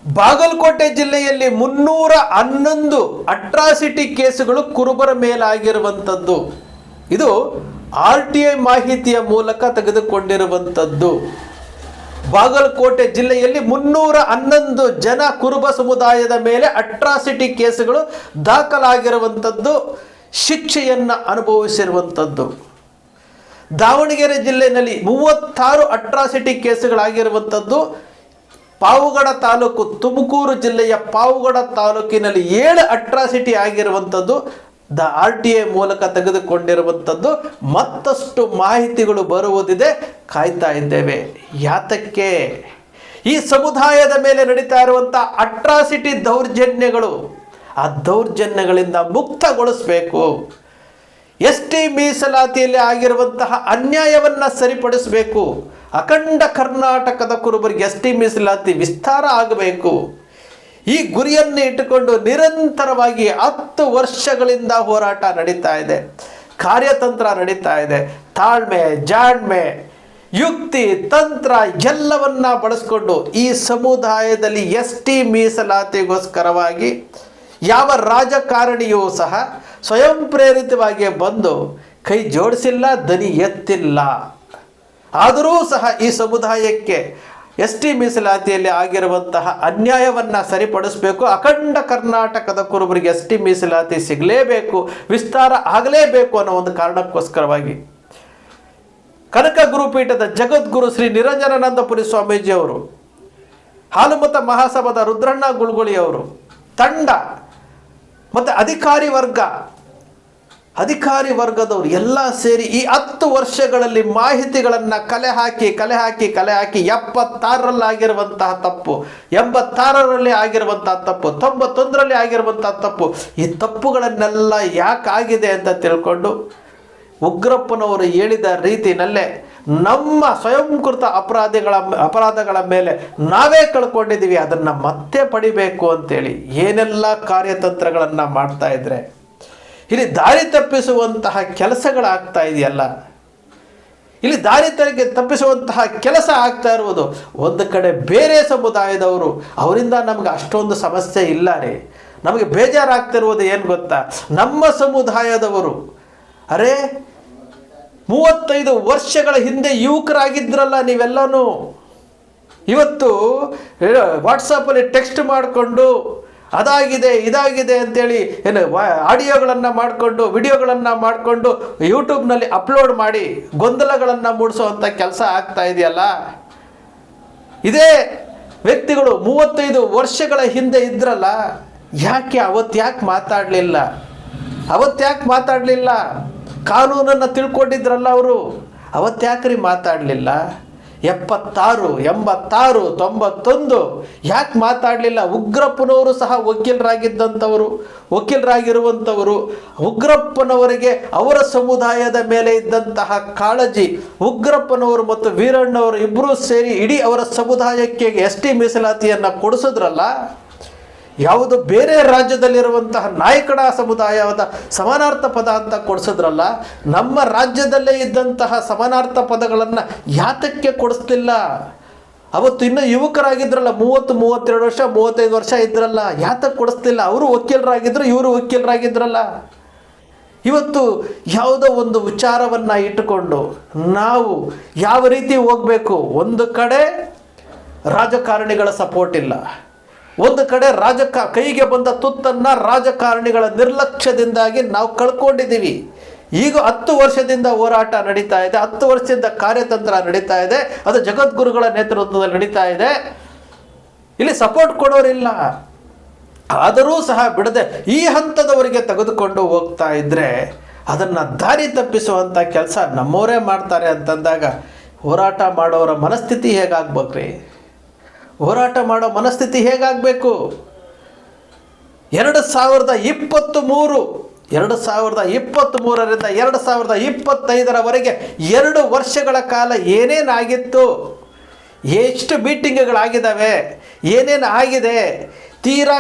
ಬಾಗಲಕೋಟೆ ಜಿಲ್ಲೆಯಲ್ಲಿ 311 ಅಟ್ರಾಸಿಟಿ ಕೇಸುಗಳು ಕುರುಬರ ಮೇಲಾಗಿರುವಂಥದ್ದು. ಇದು RTI ಮಾಹಿತಿಯ ಮೂಲಕ ತೆಗೆದುಕೊಂಡಿರುವಂಥದ್ದು. ಬಾಗಲಕೋಟೆ ಜಿಲ್ಲೆಯಲ್ಲಿ 311 ಜನ ಕುರುಬ ಸಮುದಾಯದ ಮೇಲೆ ಅಟ್ರಾಸಿಟಿ ಕೇಸುಗಳು ದಾಖಲಾಗಿರುವಂಥದ್ದು, ಶಿಕ್ಷೆಯನ್ನು ಅನುಭವಿಸಿರುವಂಥದ್ದು. ದಾವಣಗೆರೆ ಜಿಲ್ಲೆಯಲ್ಲಿ 36 ಅಟ್ರಾಸಿಟಿ ಕೇಸುಗಳಾಗಿರುವಂಥದ್ದು. ಪಾವಗಡ ತಾಲೂಕು, ತುಮಕೂರು ಜಿಲ್ಲೆಯ ಪಾವಗಡ ತಾಲೂಕಿನಲ್ಲಿ 7 ಅಟ್ರಾಸಿಟಿ ಆಗಿರುವಂಥದ್ದು RTI ಮೂಲಕ ತೆಗೆದುಕೊಂಡಿರುವಂಥದ್ದು. ಮತ್ತಷ್ಟು ಮಾಹಿತಿಗಳು ಬರುವುದಿದೆ, ಕಾಯ್ತಾ ಇದ್ದೇವೆ. ಯಾತಕ್ಕೆ ಈ ಸಮುದಾಯದ ಮೇಲೆ ನಡೀತಾ ಇರುವಂಥ ಅಟ್ರಾಸಿಟಿ ದೌರ್ಜನ್ಯಗಳು, ಆ ದೌರ್ಜನ್ಯಗಳಿಂದ ಮುಕ್ತಗೊಳಿಸಬೇಕು. ST ಮೀಸಲಾತಿಯಲ್ಲಿ ಆಗಿರುವಂತಹ ಅನ್ಯಾಯವನ್ನು ಸರಿಪಡಿಸಬೇಕು. ಅಖಂಡ ಕರ್ನಾಟಕದ ಕುರುಬರಿಗೆ ST ಮೀಸಲಾತಿ ವಿಸ್ತಾರ ಆಗಬೇಕು. ಈ ಗುರಿಯನ್ನು ಇಟ್ಟುಕೊಂಡು ನಿರಂತರವಾಗಿ 10 ವರ್ಷಗಳಿಂದ ಹೋರಾಟ ನಡೀತಾ ಇದೆ, ಕಾರ್ಯತಂತ್ರ ನಡೀತಾ ಇದೆ. ತಾಳ್ಮೆ, ಜಾಣ್ಮೆ, ಯುಕ್ತಿ, ತಂತ್ರ ಎಲ್ಲವನ್ನ ಬಳಸಿಕೊಂಡು ಈ ಸಮುದಾಯದಲ್ಲಿ ST ಮೀಸಲಾತಿಗೋಸ್ಕರವಾಗಿ ಯಾವ ರಾಜಕಾರಣಿಯೂ ಸಹ ಸ್ವಯಂ ಪ್ರೇರಿತವಾಗಿ ಬಂದು ಕೈ ಜೋಡಿಸಿಲ್ಲ, ದನಿ ಎತ್ತಿಲ್ಲ. ಆದರೂ ಸಹ ಈ ಸಮುದಾಯಕ್ಕೆ ST ಮೀಸಲಾತಿಯಲ್ಲಿ ಆಗಿರುವಂತಹ ಅನ್ಯಾಯವನ್ನು ಸರಿಪಡಿಸಬೇಕು. ಅಖಂಡ ಕರ್ನಾಟಕದ ಕುರುಬರಿಗೆ ST ಮೀಸಲಾತಿ ಸಿಗಲೇಬೇಕು, ವಿಸ್ತಾರ ಆಗಲೇಬೇಕು ಅನ್ನೋ ಒಂದು ಕಾರಣಕ್ಕೋಸ್ಕರವಾಗಿ ಕನಕ ಗುರುಪೀಠದ ಜಗದ್ಗುರು ಶ್ರೀ ನಿರಂಜನಾನಂದಪುರಿ ಸ್ವಾಮೀಜಿಯವರು, ಹಾಲುಮತ ಮಹಾಸಭಾದ ರುದ್ರಣ್ಣ ಗುಳ್ಗುಳಿಯವರು, ತಂಡ ಮತ್ತು ಅಧಿಕಾರಿ ವರ್ಗದವರು ಎಲ್ಲ ಸೇರಿ ಈ 10 ವರ್ಷಗಳಲ್ಲಿ ಮಾಹಿತಿಗಳನ್ನು ಕಲೆ ಹಾಕಿ 76ರಲ್ಲಿ ಆಗಿರುವಂತಹ ತಪ್ಪು, 86ರಲ್ಲಿ ಆಗಿರುವಂತಹ ತಪ್ಪು, 91ರಲ್ಲಿ ಆಗಿರುವಂತಹ ತಪ್ಪು, ಈ ತಪ್ಪುಗಳನ್ನೆಲ್ಲ ಯಾಕಾಗಿದೆ ಅಂತ ಉಗ್ರಪ್ಪನವರು ಹೇಳಿದ ರೀತಿಯಲ್ಲೇ ನಮ್ಮ ಸ್ವಯಂಕೃತ ಅಪರಾಧಗಳ ಮೇಲೆ ನಾವೇ ಕಳ್ಕೊಂಡಿದ್ದೀವಿ, ಅದನ್ನು ಮತ್ತೆ ಪಡಿಬೇಕು ಅಂತೇಳಿ ಏನೆಲ್ಲ ಕಾರ್ಯತಂತ್ರಗಳನ್ನು ಮಾಡ್ತಾ ಇದ್ರೆ ಇಲ್ಲಿ ದಾರಿ ತಪ್ಪಿಸುವಂತಹ ಕೆಲಸಗಳಾಗ್ತಾ ಇದೆಯಲ್ಲ. ಇಲ್ಲಿ ದಾರಿ ತಪ್ಪಿಸುವಂತಹ ಕೆಲಸ ಆಗ್ತಾ ಇರುವುದು ಒಂದು ಕಡೆ ಬೇರೆ ಸಮುದಾಯದವರು, ಅವರಿಂದ ನಮಗೆ ಅಷ್ಟೊಂದು ಸಮಸ್ಯೆ ಇಲ್ಲ ರೀ. ನಮಗೆ ಬೇಜಾರಾಗ್ತಿರುವುದು ಏನು ಗೊತ್ತಾ, ನಮ್ಮ ಸಮುದಾಯದವರು 35 ವರ್ಷಗಳ ಹಿಂದೆ ಯುವಕರಾಗಿದ್ರಲ್ಲ ನೀವೆಲ್ಲನೂ, ಇವತ್ತು ವಾಟ್ಸಪ್ಪಲ್ಲಿ ಟೆಕ್ಸ್ಟ್ ಮಾಡಿಕೊಂಡು ಅದಾಗಿದೆ ಇದಾಗಿದೆ ಅಂತೇಳಿ ಆಡಿಯೋಗಳನ್ನು ಮಾಡಿಕೊಂಡು ವಿಡಿಯೋಗಳನ್ನು ಮಾಡಿಕೊಂಡು ಯೂಟ್ಯೂಬ್ನಲ್ಲಿ ಅಪ್ಲೋಡ್ ಮಾಡಿ ಗೊಂದಲಗಳನ್ನು ಮೂಡಿಸುವಂಥ ಕೆಲಸ ಆಗ್ತಾ ಇದೆಯಲ್ಲ. ಇದೇ ವ್ಯಕ್ತಿಗಳು 35 ವರ್ಷಗಳ ಹಿಂದೆ ಇದ್ರಲ್ಲ, ಅವತ್ತು ಮಾತಾಡಲಿಲ್ಲ? ಕಾನೂನನ್ನು ತಿಳ್ಕೊಂಡಿದ್ರಲ್ಲ ಅವರು, ಅವತ್ತ್ಯಾಕ್ರಿ ಮಾತಾಡಲಿಲ್ಲ? 76, 86, 91 ಯಾಕೆ ಮಾತಾಡಲಿಲ್ಲ? ಉಗ್ರಪ್ಪನವರು ಸಹ ವಕೀಲರಾಗಿರುವಂಥವರು. ಉಗ್ರಪ್ಪನವರಿಗೆ ಅವರ ಸಮುದಾಯದ ಮೇಲೆ ಇದ್ದಂತಹ ಕಾಳಜಿ, ಉಗ್ರಪ್ಪನವರು ಮತ್ತು ವೀರಣ್ಣವರು ಇಬ್ಬರೂ ಸೇರಿ ಇಡೀ ಅವರ ಸಮುದಾಯಕ್ಕೆ ST ಮೀಸಲಾತಿಯನ್ನು ಕೊಡಿಸಿದ್ರಲ್ಲ. ಯಾವುದು ಬೇರೆ ರಾಜ್ಯದಲ್ಲಿರುವಂತಹ ನಾಯಕಡ ಸಮುದಾಯದ ಸಮಾನಾರ್ಥ ಪದ ಅಂತ ಕೊಡಿಸಿದ್ರಲ್ಲ, ನಮ್ಮ ರಾಜ್ಯದಲ್ಲೇ ಇದ್ದಂತಹ ಸಮಾನಾರ್ಥ ಪದಗಳನ್ನು ಯಾತಕ್ಕೆ ಕೊಡಿಸ್ತಿಲ್ಲ? ಅವತ್ತು ಇನ್ನೂ ಯುವಕರಾಗಿದ್ರಲ್ಲ, 32 ವರ್ಷ 35 ವರ್ಷ ಇದ್ರಲ್ಲ, ಯಾತಕ್ಕೆ ಕೊಡಿಸ್ತಿಲ್ಲ? ಅವರು ವಕೀಲರಾಗಿದ್ದರು, ಇವರು ವಕೀಲರಾಗಿದ್ರಲ್ಲ. ಇವತ್ತು ಯಾವುದೋ ಒಂದು ವಿಚಾರವನ್ನು ಇಟ್ಟುಕೊಂಡು ನಾವು ಯಾವ ರೀತಿ ಹೋಗಬೇಕು? ಒಂದು ಕಡೆ ರಾಜಕಾರಣಿಗಳ ಸಪೋರ್ಟ್ ಇಲ್ಲ, ಒಂದು ಕಡೆ ಕೈಗೆ ಬಂದ ತುತ್ತನ್ನು ರಾಜಕಾರಣಿಗಳ ನಿರ್ಲಕ್ಷ್ಯದಿಂದಾಗಿ ನಾವು ಕಳ್ಕೊಂಡಿದ್ದೀವಿ. ಈಗ 10 ವರ್ಷದಿಂದ ಹೋರಾಟ ನಡೀತಾ ಇದೆ, 10 ವರ್ಷದಿಂದ ಕಾರ್ಯತಂತ್ರ ನಡೀತಾ ಇದೆ, ಅದು ಜಗದ್ಗುರುಗಳ ನೇತೃತ್ವದಲ್ಲಿ ನಡೀತಾ ಇದೆ. ಇಲ್ಲಿ ಸಪೋರ್ಟ್ ಕೊಡೋರಿಲ್ಲ. ಆದರೂ ಸಹ ಬಿಡದೆ ಈ ಹಂತದವರೆಗೆ ತೆಗೆದುಕೊಂಡು ಹೋಗ್ತಾ ಇದ್ದರೆ ಅದನ್ನು ದಾರಿ ತಪ್ಪಿಸುವಂಥ ಕೆಲಸ ನಮ್ಮವರೇ ಮಾಡ್ತಾರೆ ಅಂತಂದಾಗ ಹೋರಾಟ ಮಾಡೋರ ಮನಸ್ಥಿತಿ ಹೇಗಾಗ್ಬೇಕ್ರಿ? ಹೋರಾಟ ಮಾಡೋ ಮನಸ್ಥಿತಿ ಹೇಗಾಗಬೇಕು? 2023ರಿಂದ 2025ರವರೆಗೆ 2 ವರ್ಷಗಳ ಕಾಲ ಏನೇನಾಗಿತ್ತು, ಎಷ್ಟು ಮೀಟಿಂಗ್ಗಳಾಗಿದ್ದಾವೆ, ಏನೇನು ಆಗಿದೆ, ತೀರಾ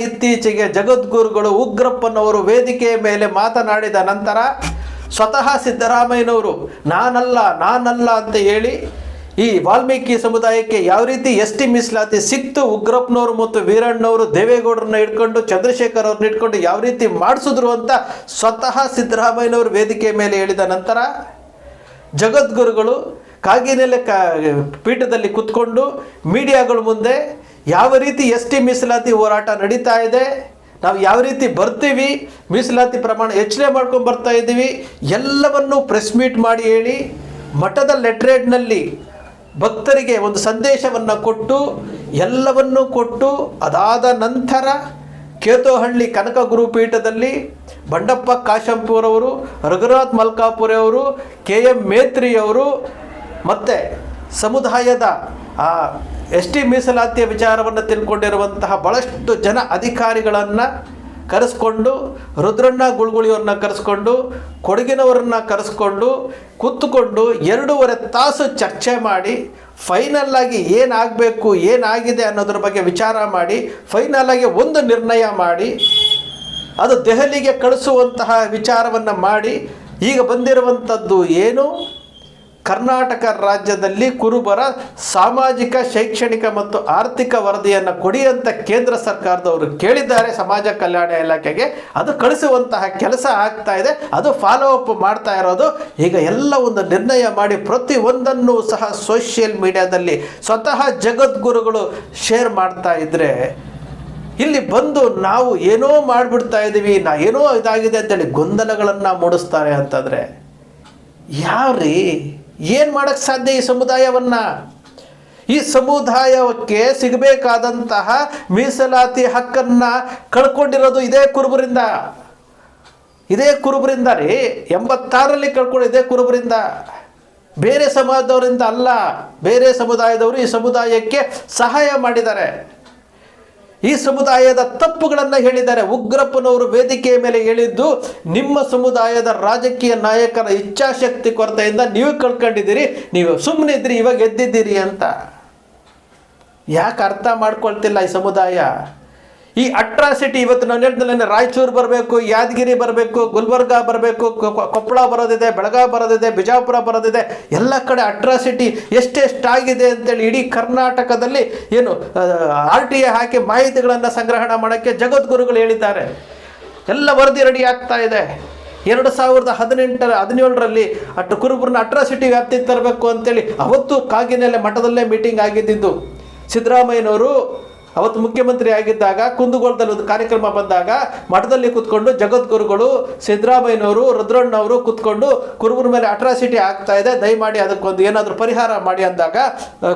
ಇತ್ತೀಚೆಗೆ ಜಗದ್ಗುರುಗಳು ಉಗ್ರಪ್ಪನವರು ವೇದಿಕೆಯ ಮೇಲೆ ಮಾತನಾಡಿದ ನಂತರ ಸ್ವತಃ ಸಿದ್ದರಾಮಯ್ಯನವರು ನಾನಲ್ಲ ಅಂತ ಹೇಳಿ ಈ ವಾಲ್ಮೀಕಿ ಸಮುದಾಯಕ್ಕೆ ಯಾವ ರೀತಿ ಎಸ್ ಟಿ ಮೀಸಲಾತಿ ಸಿಕ್ತು, ಉಗ್ರಪ್ಪನವರು ಮತ್ತು ವೀರಣ್ಣವರು ದೇವೇಗೌಡರನ್ನ ಇಟ್ಕೊಂಡು ಚಂದ್ರಶೇಖರ್ ಅವ್ರನ್ನ ಇಟ್ಕೊಂಡು ಯಾವ ರೀತಿ ಮಾಡಿಸಿದ್ರು ಅಂತ ಸ್ವತಃ ಸಿದ್ದರಾಮಯ್ಯನವರು ವೇದಿಕೆ ಮೇಲೆ ಹೇಳಿದ ನಂತರ ಜಗದ್ಗುರುಗಳು ಕಾಗಿನೆಲೆ ಪೀಠದಲ್ಲಿ ಕುತ್ಕೊಂಡು ಮೀಡಿಯಾಗಳ ಮುಂದೆ ಯಾವ ರೀತಿ ಎಸ್ ಟಿ ಮೀಸಲಾತಿ ಹೋರಾಟ ನಡೀತಾ ಇದೆ, ನಾವು ಯಾವ ರೀತಿ ಬರ್ತೀವಿ, ಮೀಸಲಾತಿ ಪ್ರಮಾಣ ಹೆಚ್ಚಳೇ ಮಾಡ್ಕೊಂಡು ಬರ್ತಾ ಇದ್ದೀವಿ ಎಲ್ಲವನ್ನೂ ಪ್ರೆಸ್ ಮೀಟ್ ಮಾಡಿ ಹೇಳಿ ಮಠದ ಲೆಟ್ರೇಡ್ನಲ್ಲಿ ಭಕ್ತರಿಗೆ ಒಂದು ಸಂದೇಶವನ್ನು ಕೊಟ್ಟು ಎಲ್ಲವನ್ನೂ ಕೊಟ್ಟು ಅದಾದ ನಂತರ ಕೇತೋಹಳ್ಳಿ ಕನಕ ಗುರುಪೀಠದಲ್ಲಿ ಬಂಡಪ್ಪ ಕಾಶಂಪುರವರು, ರಘುನಾಥ್ ಮಲ್ಕಾಪುರೆ ಅವರು, ಕೆ ಎಂ ಮೇತ್ರಿಯವರು ಮತ್ತು ಸಮುದಾಯದ ಎಸ್ ಟಿ ಮೀಸಲಾತಿಯ ವಿಚಾರವನ್ನು ತಿಳ್ಕೊಂಡಿರುವಂತಹ ಭಾಳಷ್ಟು ಜನ ಅಧಿಕಾರಿಗಳನ್ನು ಕರೆಸ್ಕೊಂಡು, ರುದ್ರಣ್ಣ ಗುಳ್ಗುಳಿಯವ್ರನ್ನ ಕರೆಸ್ಕೊಂಡು, ಕೊಡಗಿನವ್ರನ್ನ ಕರೆಸ್ಕೊಂಡು ಕೂತ್ಕೊಂಡು 2.5 ತಾಸು ಚರ್ಚೆ ಮಾಡಿ ಫೈನಲ್ಲಾಗಿ ಏನಾಗಬೇಕು, ಏನಾಗಿದೆ ಅನ್ನೋದ್ರ ಬಗ್ಗೆ ವಿಚಾರ ಮಾಡಿ ಫೈನಲ್ಲಾಗಿ ಒಂದು ನಿರ್ಣಯ ಮಾಡಿ ಅದು ದೆಹಲಿಗೆ ಕಳಿಸುವಂತಹ ವಿಚಾರವನ್ನು ಮಾಡಿ ಈಗ ಬಂದಿರುವಂಥದ್ದು ಏನು, ಕರ್ನಾಟಕ ರಾಜ್ಯದಲ್ಲಿ ಕುರುಬರ ಸಾಮಾಜಿಕ, ಶೈಕ್ಷಣಿಕ ಮತ್ತು ಆರ್ಥಿಕ ವರದಿಯನ್ನು ಕೊಡಿ ಅಂತ ಕೇಂದ್ರ ಸರ್ಕಾರದವರು ಕೇಳಿದ್ದಾರೆ ಸಮಾಜ ಕಲ್ಯಾಣ ಇಲಾಖೆಗೆ. ಅದು ಕಳಿಸುವಂತಹ ಕೆಲಸ ಆಗ್ತಾ ಇದೆ, ಅದು ಫಾಲೋ ಅಪ್ ಮಾಡ್ತಾ ಇರೋದು. ಈಗ ಎಲ್ಲ ಒಂದು ನಿರ್ಣಯ ಮಾಡಿ ಪ್ರತಿಯೊಂದನ್ನು ಸಹ ಸೋಷಿಯಲ್ ಮೀಡಿಯಾದಲ್ಲಿ ಸ್ವತಃ ಜಗದ್ಗುರುಗಳು ಶೇರ್ ಮಾಡ್ತಾ ಇದ್ದರೆ ಇಲ್ಲಿ ಬಂದು ನಾವು ಏನೋ ಮಾಡಿಬಿಡ್ತಾ ಇದ್ದೀವಿ, ಏನೋ ಇದಾಗಿದೆ ಅಂತೇಳಿ ಗೊಂದಲಗಳನ್ನು ಮೂಡಿಸ್ತಾರೆ ಅಂತಂದರೆ ಯಾವ್ರೀ ಏನು ಮಾಡೋಕ್ಕೆ ಸಾಧ್ಯ? ಈ ಸಮುದಾಯವನ್ನು, ಈ ಸಮುದಾಯಕ್ಕೆ ಸಿಗಬೇಕಾದಂತಹ ಮೀಸಲಾತಿ ಹಕ್ಕನ್ನು ಕಳ್ಕೊಂಡಿರೋದು ಇದೇ ಕುರುಬರಿಂದ ರೀ. 86ರಲ್ಲಿ ಕಳ್ಕೊಂಡು ಇದೇ ಕುರುಬರಿಂದ, ಬೇರೆ ಸಮಾಜದವರಿಂದ ಅಲ್ಲ. ಬೇರೆ ಸಮುದಾಯದವರು ಈ ಸಮುದಾಯಕ್ಕೆ ಸಹಾಯ ಮಾಡಿದ್ದಾರೆ, ಈ ಸಮುದಾಯದ ತಪ್ಪುಗಳನ್ನು ಹೇಳಿದ್ದಾರೆ. ಉಗ್ರಪ್ಪನವರು ವೇದಿಕೆಯ ಮೇಲೆ ಹೇಳಿದ್ದು ನಿಮ್ಮ ಸಮುದಾಯದ ರಾಜಕೀಯ ನಾಯಕರ ಇಚ್ಛಾಶಕ್ತಿ ಕೊರತೆಯಿಂದ ನೀವು ಕಳ್ಕೊಂಡಿದ್ದೀರಿ, ನೀವು ಸುಮ್ಮನೆ ಇದ್ರಿ, ಇವಾಗ ಎದ್ದಿದ್ದೀರಿ ಅಂತ. ಯಾಕೆ ಅರ್ಥ ಮಾಡ್ಕೊಳ್ತಿಲ್ಲ ಈ ಸಮುದಾಯ? ಈ ಅಟ್ರಾಸಿಟಿ ಇವತ್ತು ನಾನು ಹೇಳಿದ್ಮೇಲೆ ರಾಯಚೂರು ಬರಬೇಕು, ಯಾದಗಿರಿ ಬರಬೇಕು, ಗುಲ್ಬರ್ಗ ಬರಬೇಕು, ಕೊಪ್ಪಳ ಬರೋದಿದೆ, ಬೆಳಗಾವಿ ಬರೋದಿದೆ, ಬಿಜಾಪುರ ಬರೋದಿದೆ, ಎಲ್ಲ ಕಡೆ ಅಟ್ರಾಸಿಟಿ ಎಷ್ಟೆಷ್ಟಾಗಿದೆ ಅಂತೇಳಿ ಇಡೀ ಕರ್ನಾಟಕದಲ್ಲಿ ಏನು RTA ಹಾಕಿ ಮಾಹಿತಿಗಳನ್ನು ಸಂಗ್ರಹಣೆ ಮಾಡೋಕ್ಕೆ ಜಗದ್ಗುರುಗಳು ಹೇಳಿದ್ದಾರೆ. ಎಲ್ಲ ವರದಿ ರೆಡಿ ಆಗ್ತಾ ಇದೆ. 2017ರಲ್ಲಿ ಕುರುಬರನ್ನ ಅಟ್ರಾಸಿಟಿ ವ್ಯಾಪ್ತಿಗೆ ತರಬೇಕು ಅಂತೇಳಿ ಅವತ್ತು ಕಾಗಿನೆಲೆ ಮಠದಲ್ಲೇ ಮೀಟಿಂಗ್ ಆಗಿದ್ದು. ಸಿದ್ದರಾಮಯ್ಯನವರು ಅವತ್ತು ಮುಖ್ಯಮಂತ್ರಿ ಆಗಿದ್ದಾಗ ಕುಂದಗೋಳದಲ್ಲಿ ಒಂದು ಕಾರ್ಯಕ್ರಮ ಬಂದಾಗ ಮಠದಲ್ಲಿ ಕೂತ್ಕೊಂಡು ಜಗದ್ಗುರುಗಳು, ಸಿದ್ದರಾಮಯ್ಯನವರು, ರುದ್ರಣ್ಣವರು ಕೂತ್ಕೊಂಡು ಕುರುಬರ ಮೇಲೆ ಅಟ್ರಾಸಿಟಿ ಆಗ್ತಾ ಇದೆ, ದಯಮಾಡಿ ಅದಕ್ಕೊಂದು ಏನಾದರೂ ಪರಿಹಾರ ಮಾಡಿ ಅಂದಾಗ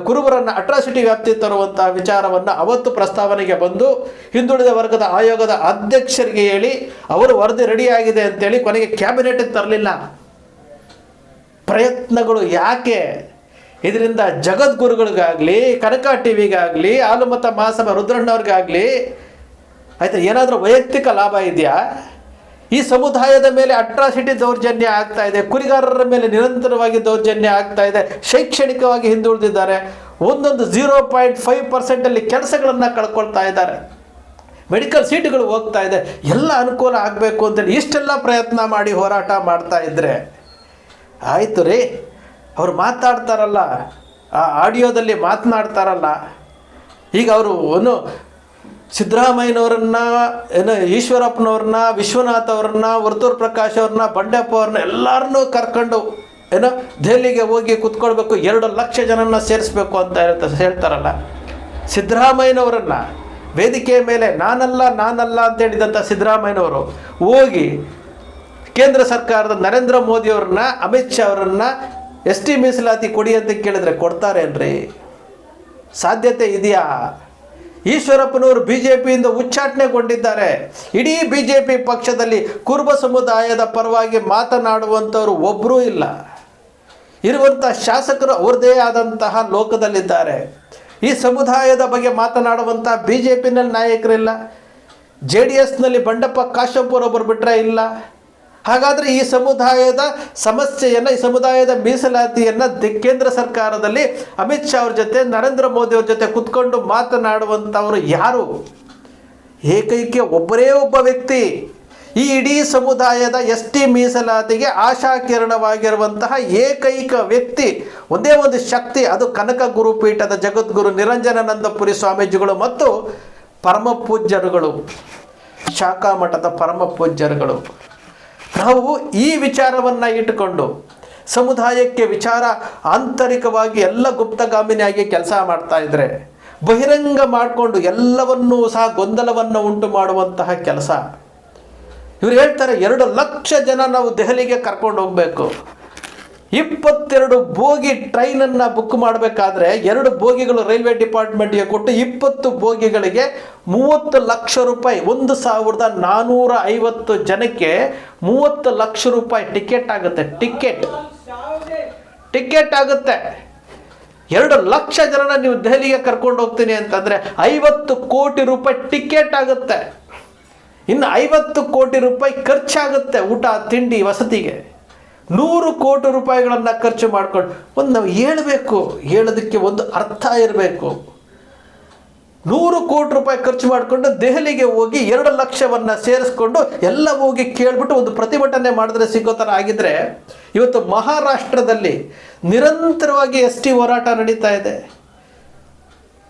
ಕುರುಬರನ್ನು ಅಟ್ರಾಸಿಟಿ ವ್ಯಾಪ್ತಿ ತರುವಂತಹ ವಿಚಾರವನ್ನು ಅವತ್ತು ಪ್ರಸ್ತಾವನೆಗೆ ಬಂದು ಹಿಂದುಳಿದ ವರ್ಗದ ಆಯೋಗದ ಅಧ್ಯಕ್ಷರಿಗೆ ಹೇಳಿ ಅವರು ವರದಿ ರೆಡಿಯಾಗಿದೆ ಅಂತೇಳಿ ಕೊನೆಗೆ ಕ್ಯಾಬಿನೆಟ್ಗೆ ತರಲಿಲ್ಲ. ಪ್ರಯತ್ನಗಳು ಯಾಕೆ? ಇದರಿಂದ ಜಗದ್ಗುರುಗಳಿಗಾಗಲಿ, ಕನಕ ಟಿವಿಗಾಗಲಿ, ಹಾಲುಮತ ಮಹಾಸಭಾ ರುದ್ರಣ್ಣವ್ರಿಗಾಗಲಿ ಆಯಿತಾ ಏನಾದರೂ ವೈಯಕ್ತಿಕ ಲಾಭ ಇದೆಯಾ? ಈ ಸಮುದಾಯದ ಮೇಲೆ ಅಟ್ರಾಸಿಟಿ ದೌರ್ಜನ್ಯ ಆಗ್ತಾ ಇದೆ, ಕುರಿಗಾರರ ಮೇಲೆ ನಿರಂತರವಾಗಿ ದೌರ್ಜನ್ಯ ಆಗ್ತಾ ಇದೆ, ಶೈಕ್ಷಣಿಕವಾಗಿ ಹಿಂದುಳಿದಿದ್ದಾರೆ, ಒಂದೊಂದು 0.5% ಕೆಲಸಗಳನ್ನು ಕಳ್ಕೊಳ್ತಾ ಇದ್ದಾರೆ, ಮೆಡಿಕಲ್ ಸೀಟುಗಳು ಹೋಗ್ತಾ ಇದೆ, ಎಲ್ಲ ಅನುಕೂಲ ಆಗಬೇಕು ಅಂತೇಳಿ ಇಷ್ಟೆಲ್ಲ ಪ್ರಯತ್ನ ಮಾಡಿ ಹೋರಾಟ ಮಾಡ್ತಾ ಇದ್ದರೆ ಆಯಿತು ರೀ. ಅವ್ರು ಮಾತಾಡ್ತಾರಲ್ಲ, ಆ ಆಡಿಯೋದಲ್ಲಿ ಮಾತನಾಡ್ತಾರಲ್ಲ, ಈಗ ಅವರು ಸಿದ್ದರಾಮಯ್ಯನವ್ರನ್ನ ಈಶ್ವರಪ್ಪನವ್ರನ್ನ, ವಿಶ್ವನಾಥ್ ಅವ್ರನ್ನ, ವರ್ತೂರ್ ಪ್ರಕಾಶ್ ಅವ್ರನ್ನ, ಬಂಡೆಪ್ಪ ಅವ್ರನ್ನ ಎಲ್ಲರನ್ನೂ ಕರ್ಕೊಂಡು ದೆಹಲಿಗೆ ಹೋಗಿ ಕೂತ್ಕೊಳ್ಬೇಕು, 2 ಲಕ್ಷ ಜನನ ಸೇರಿಸ್ಬೇಕು ಅಂತ ಹೇಳ್ತಾರಲ್ಲ. ಸಿದ್ದರಾಮಯ್ಯನವರನ್ನು ವೇದಿಕೆಯ ಮೇಲೆ ನಾನಲ್ಲ ಅಂತ ಹೇಳಿದಂಥ ಸಿದ್ದರಾಮಯ್ಯನವರು ಹೋಗಿ ಕೇಂದ್ರ ಸರ್ಕಾರದ ನರೇಂದ್ರ ಮೋದಿಯವ್ರನ್ನ, ಅಮಿತ್ ಶಾ ಅವರನ್ನ ST ಮೀಸಲಾತಿ ಕೊಡಿ ಅಂತ ಕೇಳಿದ್ರೆ ಕೊಡ್ತಾರೇನ್ರಿ? ಸಾಧ್ಯತೆ ಇದೆಯಾ? ಈಶ್ವರಪ್ಪನವರು BJPಯಿಂದ ಉಚ್ಚಾಟನೆಗೊಂಡಿದ್ದಾರೆ. ಇಡೀ BJP ಪಕ್ಷದಲ್ಲಿ ಕುರುಬ ಸಮುದಾಯದ ಪರವಾಗಿ ಮಾತನಾಡುವಂಥವರು ಒಬ್ಬರೂ ಇಲ್ಲ. ಇರುವಂಥ ಶಾಸಕರು ಅವ್ರದ್ದೇ ಆದಂತಹ ಲೋಕದಲ್ಲಿದ್ದಾರೆ. ಈ ಸಮುದಾಯದ ಬಗ್ಗೆ ಮಾತನಾಡುವಂಥ BJPನಲ್ಲಿ ನಾಯಕರಿಲ್ಲ, JDSನಲ್ಲಿ ಬಂಡಪ್ಪ ಕಾಶಂಪುರ ಒಬ್ಬರು ಬಿಟ್ಟರೆ ಇಲ್ಲ. ಹಾಗಾದರೆ ಈ ಸಮುದಾಯದ ಸಮಸ್ಯೆಯನ್ನು, ಈ ಸಮುದಾಯದ ಮೀಸಲಾತಿಯನ್ನು ಕೇಂದ್ರ ಸರ್ಕಾರದಲ್ಲಿ ಅಮಿತ್ ಶಾ ಅವ್ರ ಜೊತೆ, ನರೇಂದ್ರ ಮೋದಿ ಅವ್ರ ಜೊತೆ ಕುತ್ಕೊಂಡು ಮಾತನಾಡುವಂಥವರು ಯಾರು? ಏಕೈಕ ಒಬ್ಬರೇ ಒಬ್ಬ ವ್ಯಕ್ತಿ. ಈ ಇಡೀ ಸಮುದಾಯದ ಎಸ್ ಟಿ ಮೀಸಲಾತಿಗೆ ಆಶಾಕಿರಣವಾಗಿರುವಂತಹ ಏಕೈಕ ವ್ಯಕ್ತಿ, ಒಂದೇ ಒಂದು ಶಕ್ತಿ, ಅದು ಕನಕ ಗುರುಪೀಠದ ಜಗದ್ಗುರು ನಿರಂಜನಾನಂದಪುರಿ ಸ್ವಾಮೀಜಿಗಳು ಮತ್ತು ಪರಮ ಪೂಜ್ಯರುಗಳು, ಶಾಖಾ ಮಠದ ಪರಮ ಪೂಜ್ಯರುಗಳು. ನಾವು ಈ ವಿಚಾರವನ್ನು ಇಟ್ಟುಕೊಂಡು ಸಮುದಾಯಕ್ಕೆ ವಿಚಾರ ಆಂತರಿಕವಾಗಿ ಎಲ್ಲ ಗುಪ್ತಗಾಮಿನಿಯಾಗಿ ಕೆಲಸ ಮಾಡ್ತಾ ಇದ್ರೆ, ಬಹಿರಂಗ ಮಾಡಿಕೊಂಡು ಎಲ್ಲವನ್ನೂ ಸಹ ಗೊಂದಲವನ್ನು ಉಂಟು ಮಾಡುವಂತಹ ಕೆಲಸ. ಇವ್ರು ಹೇಳ್ತಾರೆ 2 ಲಕ್ಷ ಜನ ನಾವು ದೆಹಲಿಗೆ ಕರ್ಕೊಂಡು ಹೋಗಬೇಕು. 22 ಬೋಗಿ ಟ್ರೈನನ್ನು ಬುಕ್ ಮಾಡಬೇಕಾದ್ರೆ 2 ಬೋಗಿಗಳು ರೈಲ್ವೆ ಡಿಪಾರ್ಟ್ಮೆಂಟ್ಗೆ ಕೊಟ್ಟು 20 ಬೋಗಿಗಳಿಗೆ 30 ಲಕ್ಷ ರೂಪಾಯಿ, 1450 ಜನಕ್ಕೆ 30 ಲಕ್ಷ ರೂಪಾಯಿ ಟಿಕೆಟ್ ಆಗುತ್ತೆ. ಟಿಕೆಟ್ ಆಗುತ್ತೆ. 2 ಲಕ್ಷ ಜನನ ನೀವು ದೆಹಲಿಗೆ ಕರ್ಕೊಂಡು ಹೋಗ್ತೀನಿ ಅಂತಂದರೆ 50 ಕೋಟಿ ರೂಪಾಯಿ ಟಿಕೆಟ್ ಆಗುತ್ತೆ. ಇನ್ನು 50 ಕೋಟಿ ರೂಪಾಯಿ ಖರ್ಚಾಗುತ್ತೆ ಊಟ ತಿಂಡಿ ವಸತಿಗೆ. 100 ಕೋಟಿ ರೂಪಾಯಿಗಳನ್ನು ಖರ್ಚು ಮಾಡ್ಕೊಂಡು ನಾವು ಹೇಳೋದಕ್ಕೆ ಒಂದು ಅರ್ಥ ಇರಬೇಕು. 100 ಕೋಟಿ ರೂಪಾಯಿ ಖರ್ಚು ಮಾಡಿಕೊಂಡು ದೆಹಲಿಗೆ ಹೋಗಿ 2 ಲಕ್ಷವನ್ನು ಸೇರಿಸ್ಕೊಂಡು ಎಲ್ಲ ಹೋಗಿ ಕೇಳಿಬಿಟ್ಟು ಒಂದು ಪ್ರತಿಭಟನೆ ಮಾಡಿದ್ರೆ ಸಿಗೋ ಥರ ಆಗಿದ್ರೆ, ಇವತ್ತು ಮಹಾರಾಷ್ಟ್ರದಲ್ಲಿ ನಿರಂತರವಾಗಿ ಎಸ್ ಟಿ ಹೋರಾಟ ನಡೀತಾ ಇದೆ.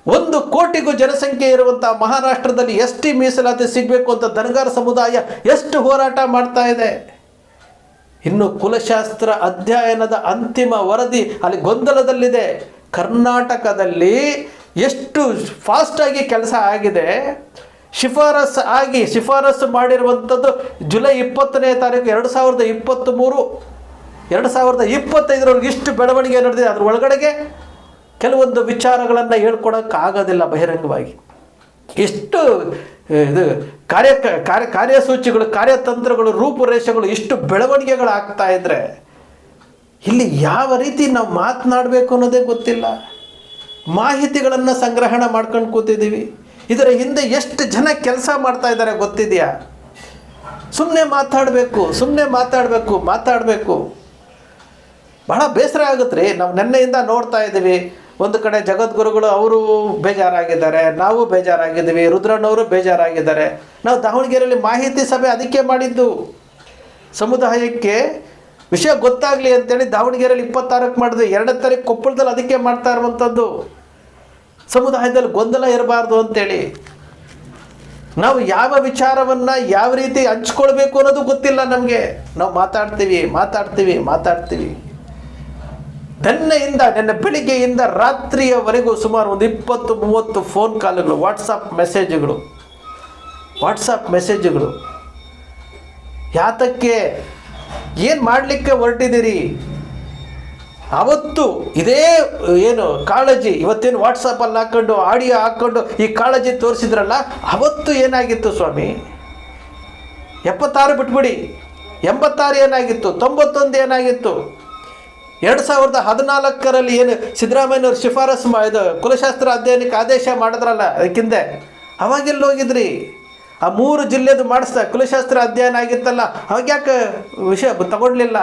1 ಕೋಟಿಗೂ ಜನಸಂಖ್ಯೆ ಇರುವಂಥ ಮಹಾರಾಷ್ಟ್ರದಲ್ಲಿ ಎಸ್ ಟಿ ಮೀಸಲಾತಿ ಸಿಗಬೇಕು ಅಂತ ಧನಗಾರ ಸಮುದಾಯ ಎಷ್ಟು ಹೋರಾಟ ಮಾಡ್ತಾ ಇದೆ. ಇನ್ನು ಕುಲಶಾಸ್ತ್ರ ಅಧ್ಯಯನದ ಅಂತಿಮ ವರದಿ ಅಲ್ಲಿ ಗೊಂದಲದಲ್ಲಿದೆ. ಕರ್ನಾಟಕದಲ್ಲಿ ಎಷ್ಟು ಫಾಸ್ಟಾಗಿ ಕೆಲಸ ಆಗಿದೆ. ಶಿಫಾರಸು ಮಾಡಿರುವಂಥದ್ದು ಜುಲೈ 20ನೇ ತಾರೀಕು 2023, 2025 ಇಷ್ಟು ಬೆಳವಣಿಗೆ ನಡೆದಿದೆ. ಅದ್ರ ಒಳಗಡೆಗೆ ಕೆಲವೊಂದು ವಿಚಾರಗಳನ್ನು ಹೇಳ್ಕೊಡೋಕ್ಕಾಗೋದಿಲ್ಲ ಬಹಿರಂಗವಾಗಿ. ಇಷ್ಟು ಇದು ಕಾರ್ಯಸೂಚಿಗಳು, ಕಾರ್ಯತಂತ್ರಗಳು, ರೂಪುರೇಷೆಗಳು, ಇಷ್ಟು ಬೆಳವಣಿಗೆಗಳಾಗ್ತಾ ಇದ್ದರೆ ಇಲ್ಲಿ ಯಾವ ರೀತಿ ನಾವು ಮಾತನಾಡಬೇಕು ಅನ್ನೋದೇ ಗೊತ್ತಿಲ್ಲ. ಮಾಹಿತಿಗಳನ್ನು ಸಂಗ್ರಹಣ ಮಾಡ್ಕೊಂಡು ಕೂತಿದ್ದೀವಿ. ಇದರ ಹಿಂದೆ ಎಷ್ಟು ಜನ ಕೆಲಸ ಮಾಡ್ತಾ ಇದ್ದಾರೆ ಗೊತ್ತಿದೆಯಾ? ಸುಮ್ಮನೆ ಮಾತಾಡಬೇಕು. ಬಹಳ ಬೇಸರ ಆಗುತ್ತೆ ರೀ. ನಾವು ನೆನ್ನೆಯಿಂದ ನೋಡ್ತಾ ಇದ್ದೀವಿ, ಒಂದು ಕಡೆ ಜಗದ್ಗುರುಗಳು ಅವರು ಬೇಜಾರಾಗಿದ್ದಾರೆ, ನಾವು ಬೇಜಾರಾಗಿದ್ದೀವಿ, ರುದ್ರಣ್ಣವರು ಬೇಜಾರಾಗಿದ್ದಾರೆ. ನಾವು ದಾವಣಗೆರೆಯಲ್ಲಿ ಮಾಹಿತಿ ಸಭೆ ಅದಕ್ಕೆ ಮಾಡಿದ್ದು, ಸಮುದಾಯಕ್ಕೆ ವಿಷಯ ಗೊತ್ತಾಗಲಿ ಅಂತೇಳಿ ದಾವಣಗೆರೆಯಲ್ಲಿ 26ಕ್ಕೆ ಮಾಡಿದ್ವಿ. 2ನೇ ತಾರೀಕು ಕೊಪ್ಪಳದಲ್ಲಿ ಅದಕ್ಕೆ ಮಾಡ್ತಾ ಇರುವಂಥದ್ದು, ಸಮುದಾಯದಲ್ಲಿ ಗೊಂದಲ ಇರಬಾರ್ದು ಅಂತೇಳಿ. ನಾವು ಯಾವ ವಿಚಾರವನ್ನು ಯಾವ ರೀತಿ ಹಂಚ್ಕೊಳ್ಬೇಕು ಅನ್ನೋದು ಗೊತ್ತಿಲ್ಲ ನಮಗೆ. ನಾವು ಮಾತಾಡ್ತೀವಿ. ನೆನ್ನೆ ಬೆಳಿಗ್ಗೆಯಿಂದ ರಾತ್ರಿಯವರೆಗೂ ಸುಮಾರು ಒಂದು 20-30 ಫೋನ್ ಕಾಲ್ಗಳು, ವಾಟ್ಸಪ್ ಮೆಸೇಜ್ಗಳು. ಯಾತಕ್ಕೆ, ಏನು ಮಾಡಲಿಕ್ಕೆ ಹೊರಟಿದ್ದೀರಿ? ಅವತ್ತು ಇದೇ ಏನು ಕಾಳಜಿ, ಇವತ್ತೇನು ವಾಟ್ಸಪ್ಪಲ್ಲಿ ಹಾಕ್ಕೊಂಡು ಆಡಿಯೋ ಹಾಕ್ಕೊಂಡು ಈ ಕಾಳಜಿ ತೋರಿಸಿದ್ರಲ್ಲ, ಅವತ್ತು ಏನಾಗಿತ್ತು ಸ್ವಾಮಿ? 76 ಬಿಟ್ಬಿಡಿ, 86 ಏನಾಗಿತ್ತು, 91 ಏನಾಗಿತ್ತು, 2014ರಲ್ಲಿ ಏನು ಸಿದ್ದರಾಮಯ್ಯನವ್ರು ಶಿಫಾರಸು ಇದು ಕುಲಶಾಸ್ತ್ರ ಅಧ್ಯಯನಕ್ಕೆ ಆದೇಶ ಮಾಡಿದ್ರಲ್ಲ, ಅದಕ್ಕಿಂದೆ ಅವಾಗೆಲ್ಲ ಹೋಗಿದ್ರಿ? ಆ 3 ಜಿಲ್ಲೆದು ಮಾಡಿಸ್ತಾ ಕುಲಶಾಸ್ತ್ರ ಅಧ್ಯಯನ ಆಗಿತ್ತಲ್ಲ, ಅವಾಗ್ಯಾಕೆ ವಿಷಯ ತಗೊಳ್ಲಿಲ್ಲ?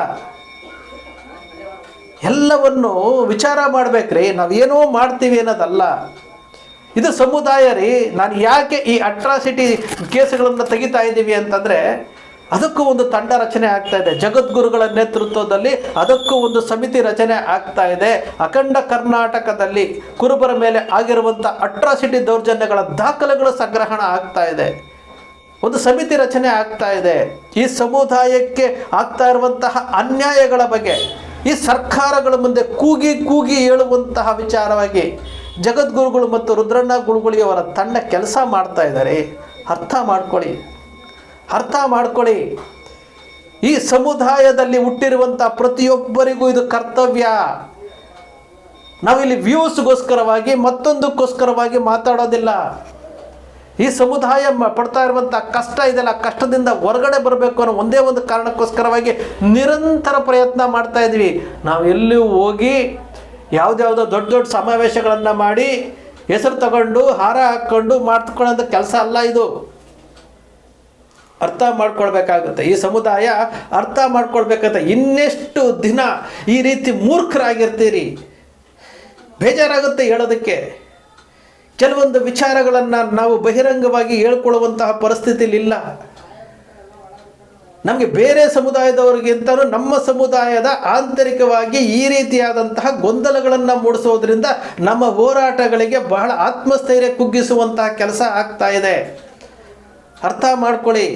ಎಲ್ಲವನ್ನು ವಿಚಾರ ಮಾಡಬೇಕ್ರಿ. ನಾವೇನೋ ಮಾಡ್ತೀವಿ ಅನ್ನೋದಲ್ಲ, ಇದು ಸಮುದಾಯ ರೀ. ನಾನು ಯಾಕೆ ಈ ಅಟ್ರಾಸಿಟಿ ಕೇಸುಗಳನ್ನು ತೆಗಿತಾ ಇದ್ದೀವಿ ಅಂತಂದರೆ, ಅದಕ್ಕೂ ಒಂದು ತಂಡ ರಚನೆ ಆಗ್ತಾ ಇದೆ. ಜಗದ್ಗುರುಗಳ ನೇತೃತ್ವದಲ್ಲಿ ಅದಕ್ಕೂ ಒಂದು ಸಮಿತಿ ರಚನೆ ಆಗ್ತಾ ಇದೆ. ಅಖಂಡ ಕರ್ನಾಟಕದಲ್ಲಿ ಕುರುಬರ ಮೇಲೆ ಆಗಿರುವಂಥ ಅಟ್ರಾಸಿಟಿ ದೌರ್ಜನ್ಯಗಳ ದಾಖಲೆಗಳು ಸಂಗ್ರಹಣ ಆಗ್ತಾ ಇದೆ. ಒಂದು ಸಮಿತಿ ರಚನೆ ಆಗ್ತಾ ಇದೆ. ಈ ಸಮುದಾಯಕ್ಕೆ ಆಗ್ತಾ ಇರುವಂತಹ ಅನ್ಯಾಯಗಳ ಬಗ್ಗೆ ಈ ಸರ್ಕಾರಗಳ ಮುಂದೆ ಕೂಗಿ ಹೇಳುವಂತಹ ವಿಚಾರವಾಗಿ ಜಗದ್ಗುರುಗಳು ಮತ್ತು ರುದ್ರಣ್ಣ ಗುರುಗಳಿಯವರ ತಂಡ ಕೆಲಸ ಮಾಡ್ತಾ ಇದ್ದಾರೆ. ಅರ್ಥ ಮಾಡ್ಕೊಳ್ಳಿ. ಈ ಸಮುದಾಯದಲ್ಲಿ ಹುಟ್ಟಿರುವಂಥ ಪ್ರತಿಯೊಬ್ಬರಿಗೂ ಇದು ಕರ್ತವ್ಯ. ನಾವಿಲ್ಲಿ ವ್ಯೂಸ್ಗೋಸ್ಕರವಾಗಿ ಮತ್ತೊಂದಕ್ಕೋಸ್ಕರವಾಗಿ ಮಾತಾಡೋದಿಲ್ಲ. ಈ ಸಮುದಾಯ ಪಡ್ತಾ ಇರುವಂಥ ಕಷ್ಟ ಇದೆಲ್ಲ, ಕಷ್ಟದಿಂದ ಹೊರಗಡೆ ಬರಬೇಕು ಅನ್ನೋ ಒಂದೇ ಒಂದು ಕಾರಣಕ್ಕೋಸ್ಕರವಾಗಿ ನಿರಂತರ ಪ್ರಯತ್ನ ಮಾಡ್ತಾ ಇದ್ವಿ. ನಾವು ಎಲ್ಲೂ ಹೋಗಿ ಯಾವುದ್ಯಾವುದೋ ದೊಡ್ಡ ಸಮಾವೇಶಗಳನ್ನು ಮಾಡಿ ಹೆಸರು ತಗೊಂಡು ಹಾರ ಹಾಕ್ಕೊಂಡು ಮಾಡ್ಕೊಳ್ಳೋಂಥ ಕೆಲಸ ಅಲ್ಲ ಇದು. ಅರ್ಥ ಮಾಡ್ಕೊಳ್ಬೇಕಾಗುತ್ತೆ. ಈ ಸಮುದಾಯ ಅರ್ಥ ಮಾಡ್ಕೊಳ್ಬೇಕಾಗುತ್ತೆ. ಇನ್ನೆಷ್ಟು ದಿನ ಈ ರೀತಿ ಮೂರ್ಖರಾಗಿರ್ತೀರಿ? ಬೇಜಾರಾಗುತ್ತೆ ಹೇಳೋದಕ್ಕೆ. ಕೆಲವೊಂದು ವಿಚಾರಗಳನ್ನು ನಾವು ಬಹಿರಂಗವಾಗಿ ಹೇಳ್ಕೊಳ್ಳುವಂತಹ ಪರಿಸ್ಥಿತಿಲಿ ಇಲ್ಲ. ನಮಗೆ ಬೇರೆ ಸಮುದಾಯದವರಿಗಿಂತಲೂ ನಮ್ಮ ಸಮುದಾಯದ ಆಂತರಿಕವಾಗಿ ಈ ರೀತಿಯಾದಂತಹ ಗೊಂದಲಗಳನ್ನು ಮೂಡಿಸೋದ್ರಿಂದ ನಮ್ಮ ಹೋರಾಟಗಳಿಗೆ ಬಹಳ ಆತ್ಮಸ್ಥೈರ್ಯ ಕುಗ್ಗಿಸುವಂತಹ ಕೆಲಸ ಆಗ್ತಾ ಇದೆ. ಅರ್ಥ ಮಾಡ್ಕೊಳ್ಳಿ.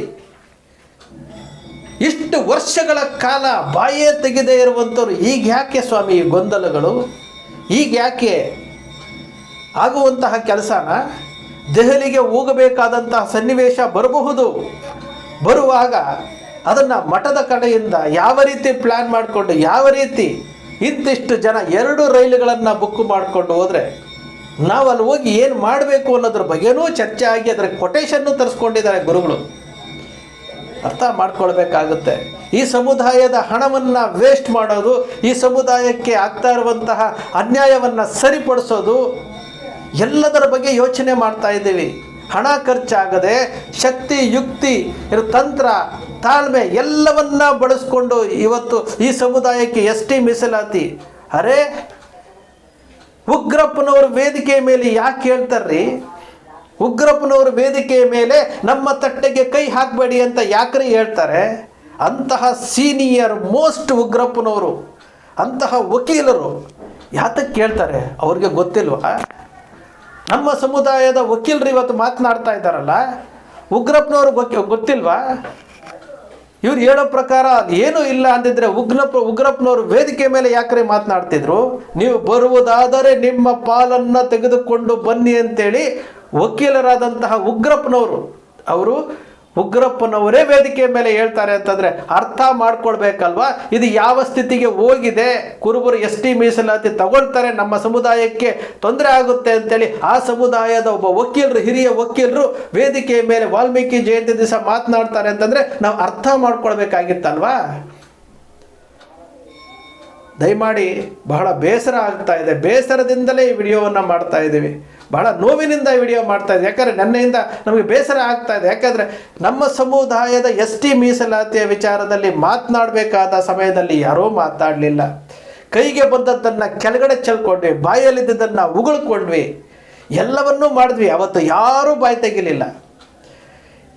ಇಷ್ಟು ವರ್ಷಗಳ ಕಾಲ ಬಾಯೇ ತೆಗೆದೇ ಇರುವಂಥವ್ರು ಈಗ ಯಾಕೆ ಸ್ವಾಮಿ ಈ ಗೊಂದಲಗಳು? ಈಗ ಯಾಕೆ ಆಗುವಂತಹ ಕೆಲಸನ ದೆಹಲಿಗೆ ಹೋಗಬೇಕಾದಂತಹ ಸನ್ನಿವೇಶ ಬರಬಹುದು. ಬರುವಾಗ ಅದನ್ನು ಮಠದ ಕಡೆಯಿಂದ ಯಾವ ರೀತಿ ಪ್ಲ್ಯಾನ್ ಮಾಡಿಕೊಂಡು, ಯಾವ ರೀತಿ ಇಂತಿಷ್ಟು ಜನ 2 ರೈಲುಗಳನ್ನು ಬುಕ್ ಮಾಡಿಕೊಂಡು ಹೋದರೆ ನಾವು ಅಲ್ಲಿ ಹೋಗಿ ಏನು ಮಾಡಬೇಕು ಅನ್ನೋದ್ರ ಬಗ್ಗೆನೂ ಚರ್ಚೆ ಆಗಿ ಅದರ ಕೊಟೇಶನ್ನು ತರಿಸ್ಕೊಂಡಿದ್ದಾರೆ ಗುರುಗಳು. ಅರ್ಥ ಮಾಡ್ಕೊಳ್ಬೇಕಾಗುತ್ತೆ. ಈ ಸಮುದಾಯದ ಹಣವನ್ನು ವೇಸ್ಟ್ ಮಾಡೋದು, ಈ ಸಮುದಾಯಕ್ಕೆ ಆಗ್ತಾ ಇರುವಂತಹ ಅನ್ಯಾಯವನ್ನು ಸರಿಪಡಿಸೋದು, ಎಲ್ಲದರ ಬಗ್ಗೆ ಯೋಚನೆ ಮಾಡ್ತಾ ಇದ್ದೀವಿ. ಹಣ ಖರ್ಚಾಗದೆ ಶಕ್ತಿ, ಯುಕ್ತಿ, ತಂತ್ರ, ತಾಳ್ಮೆ ಎಲ್ಲವನ್ನ ಬಳಸ್ಕೊಂಡು ಇವತ್ತು ಈ ಸಮುದಾಯಕ್ಕೆ ST ಮೀಸಲಾತಿ. ಅರೆ, ಉಗ್ರಪ್ಪನವ್ರ ವೇದಿಕೆ ಮೇಲೆ ಯಾಕೆ ಹೇಳ್ತಾರ್ರಿ? ಉಗ್ರಪ್ಪನವ್ರ ವೇದಿಕೆಯ ಮೇಲೆ ನಮ್ಮ ತಟ್ಟೆಗೆ ಕೈ ಹಾಕಬೇಡಿ ಅಂತ ಯಾಕ್ರಿ ಹೇಳ್ತಾರೆ? ಅಂತಹ ಸೀನಿಯರ್ ಮೋಸ್ಟ್ ಉಗ್ರಪ್ಪನವರು, ಅಂತಹ ವಕೀಲರು ಯಾತಕ್ಕೆ ಕೇಳ್ತಾರೆ? ಅವ್ರಿಗೆ ಗೊತ್ತಿಲ್ವಾ? ನಮ್ಮ ಸಮುದಾಯದ ವಕೀಲರು ಇವತ್ತು ಮಾತನಾಡ್ತಾ ಇದ್ದಾರಲ್ಲ, ಉಗ್ರಪ್ಪನವ್ರಿಗೆ ಗೊತ್ತಿಲ್ವಾ? ಇವ್ರು ಹೇಳೋ ಪ್ರಕಾರ ಏನೂ ಇಲ್ಲ ಅಂದಿದ್ರೆ ಉಗ್ರಪ್ಪನವರು ವೇದಿಕೆ ಮೇಲೆ ಯಾಕ್ರೆ ಮಾತನಾಡ್ತಿದ್ರು? ನೀವು ಬರುವುದಾದರೆ ನಿಮ್ಮ ಪಾಲನ್ನು ತೆಗೆದುಕೊಂಡು ಬನ್ನಿ ಅಂತೇಳಿ ವಕೀಲರಾದಂತಹ ಉಗ್ರಪ್ಪನವರೇ ವೇದಿಕೆ ಮೇಲೆ ಹೇಳ್ತಾರೆ ಅಂತಂದರೆ ಅರ್ಥ ಮಾಡ್ಕೊಳ್ಬೇಕಲ್ವಾ ಇದು ಯಾವ ಸ್ಥಿತಿಗೆ ಹೋಗಿದೆ. ಕುರುಬರು ST ಮೀಸಲಾತಿ ತಗೊಳ್ತಾರೆ, ನಮ್ಮ ಸಮುದಾಯಕ್ಕೆ ತೊಂದರೆ ಆಗುತ್ತೆ ಅಂತೇಳಿ ಆ ಸಮುದಾಯದ ಒಬ್ಬ ವಕೀಲರು, ಹಿರಿಯ ವಕೀಲರು ವೇದಿಕೆಯ ಮೇಲೆ ವಾಲ್ಮೀಕಿ ಜಯಂತಿ ದಿವಸ ಮಾತನಾಡ್ತಾರೆ ಅಂತಂದರೆ ನಾವು ಅರ್ಥ ಮಾಡ್ಕೊಳ್ಬೇಕಾಗಿತ್ತಲ್ವಾ? ದಯಮಾಡಿ, ಬಹಳ ಬೇಸರ ಆಗ್ತಾ ಇದೆ. ಬೇಸರದಿಂದಲೇ ಈ ವಿಡಿಯೋವನ್ನು ಮಾಡ್ತಾ ಇದ್ದೀವಿ. ಬಹಳ ನೋವಿನಿಂದ ಈ ವಿಡಿಯೋ ಮಾಡ್ತಾ ಇದ್ದೀವಿ. ಯಾಕಂದರೆ ನನ್ನೆಯಿಂದ ನಮಗೆ ಬೇಸರ ಆಗ್ತಾ ಇದೆ. ಯಾಕಂದರೆ ನಮ್ಮ ಸಮುದಾಯದ ST ಮೀಸಲಾತಿಯ ವಿಚಾರದಲ್ಲಿ ಮಾತನಾಡಬೇಕಾದ ಸಮಯದಲ್ಲಿ ಯಾರೂ ಮಾತಾಡಲಿಲ್ಲ. ಕೈಗೆ ಬಂದದ್ದನ್ನು ಕೆಳಗಡೆ ಚೆಲ್ಕೊಂಡ್ವಿ, ಬಾಯಲ್ಲಿದ್ದದನ್ನು ಉಗುಳ್ಕೊಂಡ್ವಿ, ಎಲ್ಲವನ್ನೂ ಮಾಡಿದ್ವಿ. ಅವತ್ತು ಯಾರೂ ಬಾಯಿ ತೆಗಿಲಿಲ್ಲ.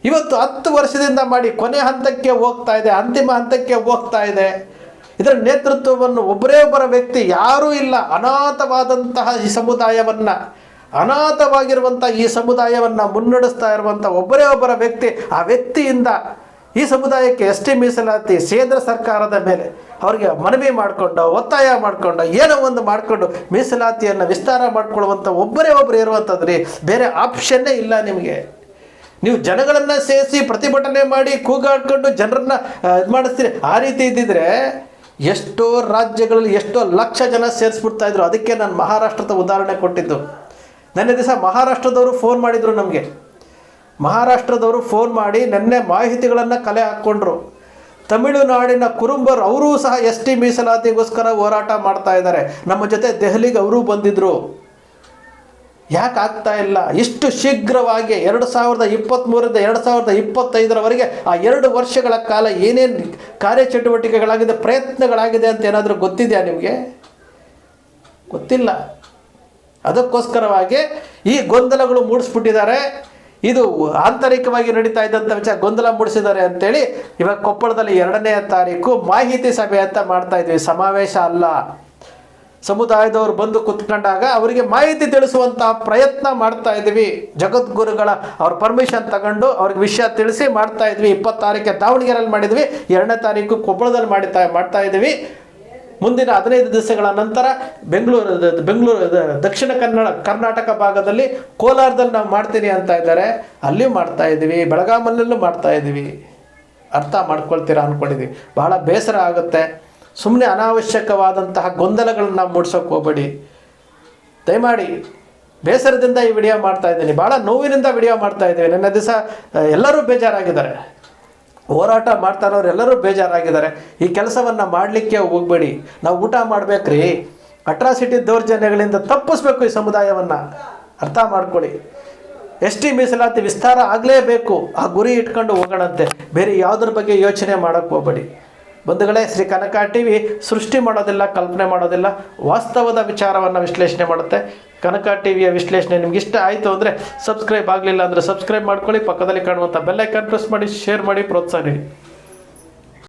ಇವತ್ತು 10 ವರ್ಷದಿಂದ ಮಾಡಿ ಕೊನೆ ಹಂತಕ್ಕೆ ಹೋಗ್ತಾ ಇದೆ, ಅಂತಿಮ ಹಂತಕ್ಕೆ ಹೋಗ್ತಾ ಇದೆ. ಇದರ ನೇತೃತ್ವವನ್ನು ಒಬ್ಬರ ವ್ಯಕ್ತಿ ಯಾರೂ ಇಲ್ಲ. ಅನಾಥವಾದಂತಹ ಈ ಸಮುದಾಯವನ್ನು, ಅನಾಥವಾಗಿರುವಂಥ ಈ ಸಮುದಾಯವನ್ನು ಮುನ್ನಡೆಸ್ತಾ ಇರುವಂಥ ಒಬ್ಬರ ವ್ಯಕ್ತಿ. ಆ ವ್ಯಕ್ತಿಯಿಂದ ಈ ಸಮುದಾಯಕ್ಕೆ ST ಮೀಸಲಾತಿ ಕೇಂದ್ರ ಸರ್ಕಾರದ ಮೇಲೆ ಅವರಿಗೆ ಮನವಿ ಮಾಡಿಕೊಂಡು, ಒತ್ತಾಯ ಮಾಡಿಕೊಂಡು, ಏನೋ ಒಂದು ಮಾಡಿಕೊಂಡು ಮೀಸಲಾತಿಯನ್ನು ವಿಸ್ತಾರ ಮಾಡಿಕೊಳ್ಳುವಂಥ ಒಬ್ಬರು ಇರುವಂಥದ್ರಿ. ಬೇರೆ ಆಪ್ಷನ್ನೇ ಇಲ್ಲ ನಿಮಗೆ. ನೀವು ಜನಗಳನ್ನು ಸೇರಿಸಿ ಪ್ರತಿಭಟನೆ ಮಾಡಿ ಕೂಗಾಡ್ಕೊಂಡು ಜನರನ್ನು ಇದು ಮಾಡಿಸ್ತೀರಿ. ಆ ರೀತಿ ಇದ್ದಿದ್ರೆ ಎಷ್ಟೋ ರಾಜ್ಯಗಳಲ್ಲಿ ಎಷ್ಟೋ ಲಕ್ಷ ಜನ ಸೇರಿಸ್ಬಿಡ್ತಾ ಇದ್ರು. ಅದಕ್ಕೆ ನಾನು ಮಹಾರಾಷ್ಟ್ರದ ಉದಾಹರಣೆ ಕೊಟ್ಟಿದ್ದು. ನೆನ್ನೆ ದಿವಸ ಮಹಾರಾಷ್ಟ್ರದವರು ಫೋನ್ ಮಾಡಿದರು ನಮಗೆ. ಮಹಾರಾಷ್ಟ್ರದವರು ಫೋನ್ ಮಾಡಿ ನೆನ್ನೆ ಮಾಹಿತಿಗಳನ್ನು ಕಲೆ ಹಾಕ್ಕೊಂಡ್ರು. ತಮಿಳುನಾಡಿನ ಕುರುಬರು ಅವರೂ ಸಹ ST ಮೀಸಲಾತಿಗೋಸ್ಕರ ಹೋರಾಟ ಮಾಡ್ತಾ ಇದ್ದಾರೆ. ನಮ್ಮ ಜೊತೆ ದೆಹಲಿಗೆ ಅವರೂ ಬಂದಿದ್ದರು. ಯಾಕೆ ಆಗ್ತಾ ಇಲ್ಲ? ಇಷ್ಟು ಶೀಘ್ರವಾಗಿ 2023ರಿಂದ 2025ರವರೆಗೆ ಆ 2 ವರ್ಷಗಳ ಕಾಲ ಏನೇನು ಕಾರ್ಯಚಟುವಟಿಕೆಗಳಾಗಿದೆ, ಪ್ರಯತ್ನಗಳಾಗಿದೆ ಅಂತ ಏನಾದರೂ ಗೊತ್ತಿದೆಯಾ ನಿಮಗೆ? ಗೊತ್ತಿಲ್ಲ. ಅದಕ್ಕೋಸ್ಕರವಾಗಿ ಈ ಗೊಂದಲಗಳು ಮೂಡಿಸ್ಬಿಟ್ಟಿದ್ದಾರೆ. ಇದು ಆಂತರಿಕವಾಗಿ ನಡೀತಾ ಇದ್ದಂಥ ವಿಚಾರ ಗೊಂದಲ ಮೂಡಿಸಿದ್ದಾರೆ ಅಂತೇಳಿ ಇವಾಗ ಕೊಪ್ಪಳದಲ್ಲಿ 2ನೇ ತಾರೀಕು ಮಾಹಿತಿ ಸಭೆ ಅಂತ ಮಾಡ್ತಾ ಇದ್ವಿ. ಸಮಾವೇಶ ಅಲ್ಲ. ಸಮುದಾಯದವರು ಬಂದು ಕುತ್ಕೊಂಡಾಗ ಅವರಿಗೆ ಮಾಹಿತಿ ತಿಳಿಸುವಂತಹ ಪ್ರಯತ್ನ ಮಾಡ್ತಾ ಇದ್ವಿ. ಜಗದ್ಗುರುಗಳ ಅವ್ರ ಪರ್ಮಿಷನ್ ತಗೊಂಡು ಅವ್ರಿಗೆ ವಿಷಯ ತಿಳಿಸಿ ಮಾಡ್ತಾ ಇದ್ವಿ. 26ಕ್ಕೆ ದಾವಣಗೆರೆಯಲ್ಲಿ ಮಾಡಿದ್ವಿ, 2ನೇ ತಾರೀಕು ಕೊಪ್ಪಳದಲ್ಲಿ ಮಾಡ್ತಾ ಇದ್ವಿ. ಮುಂದಿನ 15 ದಿವಸಗಳ ನಂತರ ಬೆಂಗಳೂರು ದಕ್ಷಿಣ ಕರ್ನಾಟಕ ಭಾಗದಲ್ಲಿ ಕೋಲಾರದಲ್ಲಿ ನಾವು ಮಾಡ್ತೀನಿ ಅಂತ ಇದ್ದಾರೆ. ಅಲ್ಲಿಯೂ ಮಾಡ್ತಾ ಇದ್ದೀವಿ, ಬೆಳಗಾಮಲ್ಲೂ ಮಾಡ್ತಾ ಇದ್ದೀವಿ. ಅರ್ಥ ಮಾಡ್ಕೊಳ್ತೀರಾ ಅಂದ್ಕೊಂಡಿದ್ವಿ. ಬಹಳ ಬೇಸರ ಆಗುತ್ತೆ. ಸುಮ್ಮನೆ ಅನಾವಶ್ಯಕವಾದಂತಹ ಗೊಂದಲಗಳನ್ನ ಮೂಡಿಸೋಕೆ ಹೋಗಬೇಡಿ ದಯಮಾಡಿ. ಬೇಸರದಿಂದ ಈ ವಿಡಿಯೋ ಮಾಡ್ತಾ ಇದ್ದೀನಿ, ಭಾಳ ನೋವಿನಿಂದ ವಿಡಿಯೋ ಮಾಡ್ತಾ ಇದ್ದೀವಿ. ನನ್ನ ದಿವಸ ಎಲ್ಲರೂ ಬೇಜಾರಾಗಿದ್ದಾರೆ, ಹೋರಾಟ ಮಾಡ್ತಾ ಇರೋರು ಎಲ್ಲರೂ ಬೇಜಾರಾಗಿದ್ದಾರೆ. ಈ ಕೆಲಸವನ್ನು ಮಾಡಲಿಕ್ಕೆ ಹೋಗಬೇಡಿ. ನಾವು ಊಟ ಮಾಡಬೇಕ್ರಿ. ಅಟ್ರಾಸಿಟಿ ದೌರ್ಜನ್ಯಗಳಿಂದ ತಪ್ಪಿಸ್ಬೇಕು ಈ ಸಮುದಾಯವನ್ನು. ಅರ್ಥ ಮಾಡ್ಕೊಳ್ಳಿ. ST ಮೀಸಲಾತಿ ವಿಸ್ತಾರ ಆಗಲೇಬೇಕು. ಆ ಗುರಿ ಇಟ್ಕೊಂಡು ಹೋಗೋಣಂತೆ, ಬೇರೆ ಯಾವುದ್ರ ಬಗ್ಗೆ ಯೋಚನೆ ಮಾಡೋಕ್ಕೆ ಹೋಗಬೇಡಿ. ಬಂಧುಗಳೇ, ಶ್ರೀ ಕನಕ ಟಿವಿ ಸೃಷ್ಟಿ ಮಾಡೋದಿಲ್ಲ, ಕಲ್ಪನೆ ಮಾಡೋದಿಲ್ಲ, ವಾಸ್ತವದ ವಿಚಾರವನ್ನು ವಿಶ್ಲೇಷಣೆ ಮಾಡುತ್ತೆ. ಕನಕ ಟಿವಿಯ ವಿಶ್ಲೇಷಣೆ ನಿಮ್ಗೆ ಇಷ್ಟ ಆಯಿತು ಅಂದರೆ ಸಬ್ಸ್ಕ್ರೈಬ್ ಆಗಲಿಲ್ಲ ಅಂದರೆ ಸಬ್ಸ್ಕ್ರೈಬ್ ಮಾಡ್ಕೊಳ್ಳಿ. ಪಕ್ಕದಲ್ಲಿ ಕಾಣುವಂಥ ಬೆಲ್ ಐಕಾನ್ ಪ್ರೆಸ್ ಮಾಡಿ, ಶೇರ್ ಮಾಡಿ, ಪ್ರೋತ್ಸಾಹ ನೀಡಿ.